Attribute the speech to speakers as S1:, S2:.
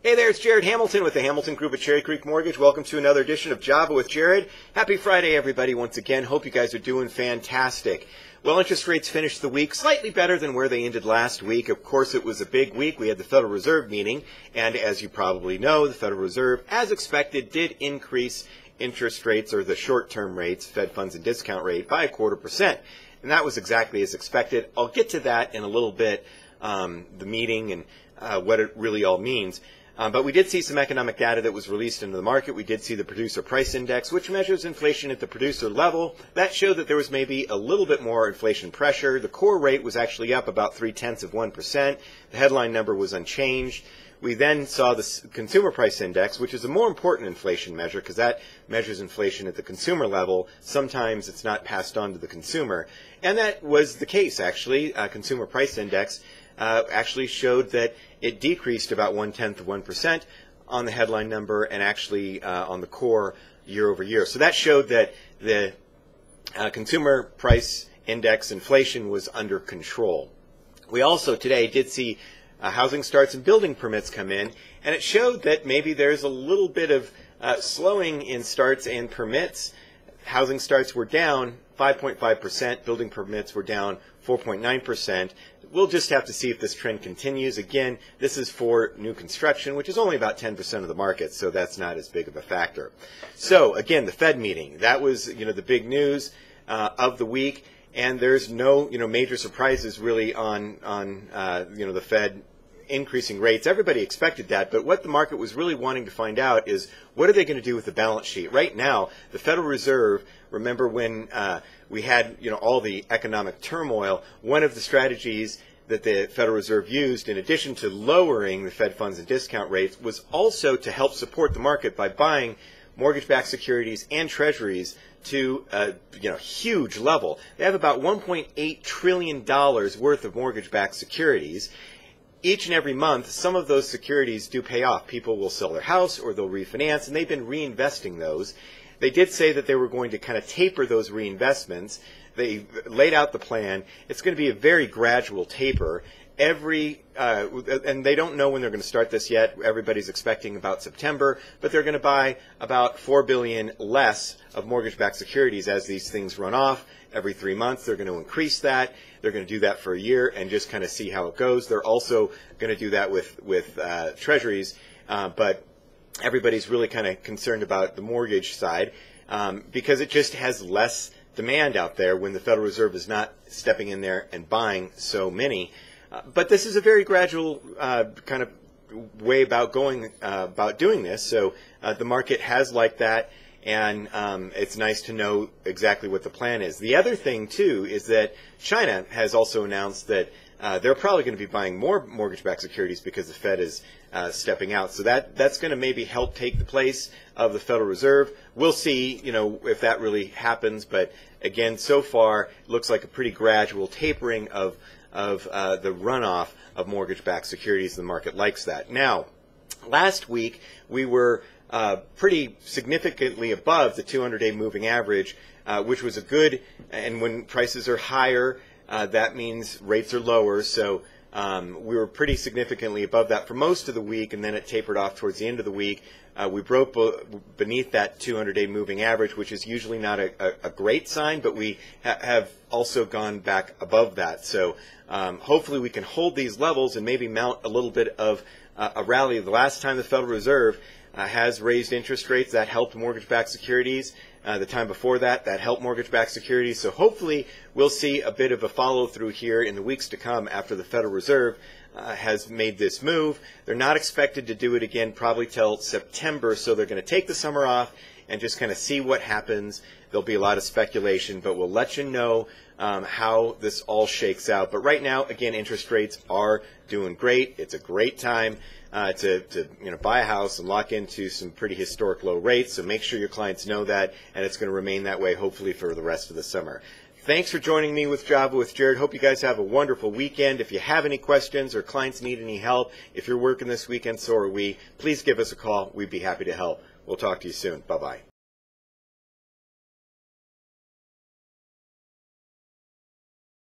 S1: Hey there, it's Jared Hamilton with the Hamilton Group at Cherry Creek Mortgage. Welcome to another edition of Java with Jared. Happy Friday, everybody, once again. Hope you guys are doing fantastic. Well, interest rates finished the week slightly better than where they ended last week. Of course, it was a big week. We had the Federal Reserve meeting, and as you probably know, the Federal Reserve, as expected, did increase interest rates, or the short-term rates, Fed funds and discount rate, by 0.25%. And that was exactly as expected. I'll get to that in a little bit, the meeting and what it really all means. But we did see some economic data that was released into the market. We did see the producer price index, which measures inflation at the producer level. That showed that there was maybe a little bit more inflation pressure. The core rate was actually up about 0.3%. The headline number was unchanged. We then saw the consumer price index, which is a more important inflation measure because that measures inflation at the consumer level. Sometimes it's not passed on to the consumer. And that was the case, actually. Consumer price index actually showed that it decreased about 0.1% on the headline number and actually on the core year over year. So that showed that the consumer price index inflation was under control. We also today did see housing starts and building permits come in, and it showed that maybe there's a little bit of slowing in starts and permits. Housing starts were down 5.5%, building permits were down 4.9%. We'll just have to see if this trend continues. Again, this is for new construction, which is only about 10% of the market, so that's not as big of a factor. So again, the Fed meeting, that was the big news of the week, and there's no major surprises really on the Fed increasing rates. Everybody expected that, but what the market was really wanting to find out is what are they going to do with the balance sheet? Right now, the Federal Reserve, remember when we had all the economic turmoil, one of the strategies that the Federal Reserve used, in addition to lowering the Fed funds and discount rates, was also to help support the market by buying mortgage-backed securities and treasuries to a huge level. They have about $1.8 trillion worth of mortgage-backed securities. Each and every month, some of those securities do pay off. People will sell their house or they'll refinance, and they've been reinvesting those. They did say that they were going to kind of taper those reinvestments. They laid out the plan. It's going to be a very gradual taper. And they don't know when they're going to start this yet. Everybody's expecting about September, but they're going to buy about $4 billion less of mortgage-backed securities as these things run off. Every 3 months, they're going to increase that. They're going to do that for a year and just kind of see how it goes. They're also going to do that with treasuries, but everybody's really kind of concerned about the mortgage side because it just has less demand out there when the Federal Reserve is not stepping in there and buying so many. But this is a very gradual kind of way about doing this. So the market has liked that, and it's nice to know exactly what the plan is. The other thing, too, is that China has also announced that they're probably going to be buying more mortgage-backed securities because the Fed is stepping out. So that's going to maybe help take the place of the Federal Reserve. We'll see, if that really happens. But again, so far, it looks like a pretty gradual tapering of the runoff of mortgage-backed securities. The market likes that. Now, last week we were pretty significantly above the 200-day moving average, which was a good, and when prices are higher, that means rates are lower. So we were pretty significantly above that for most of the week, and then it tapered off towards the end of the week. We broke beneath that 200-day moving average, which is usually not a great sign, but we have also gone back above that. So hopefully we can hold these levels and maybe mount a little bit of a rally. The last time the Federal Reserve has raised interest rates, that helped mortgage-backed securities. The time before that helped mortgage-backed securities. So hopefully we'll see a bit of a follow-through here in the weeks to come after the Federal Reserve has made this move. They're not expected to do it again probably till September, so they're going to take the summer off and just kind of see what happens. There'll be a lot of speculation, but we'll let you know how this all shakes out. But right now, again, interest rates are doing great. It's a great time to buy a house and lock into some pretty historic low rates. So make sure your clients know that, and it's going to remain that way hopefully for the rest of the summer. Thanks for joining me with Java with Jared. Hope you guys have a wonderful weekend. If you have any questions or clients need any help, if you're working this weekend, so are we, please give us a call. We'd be happy to help. We'll talk to you soon. Bye-bye.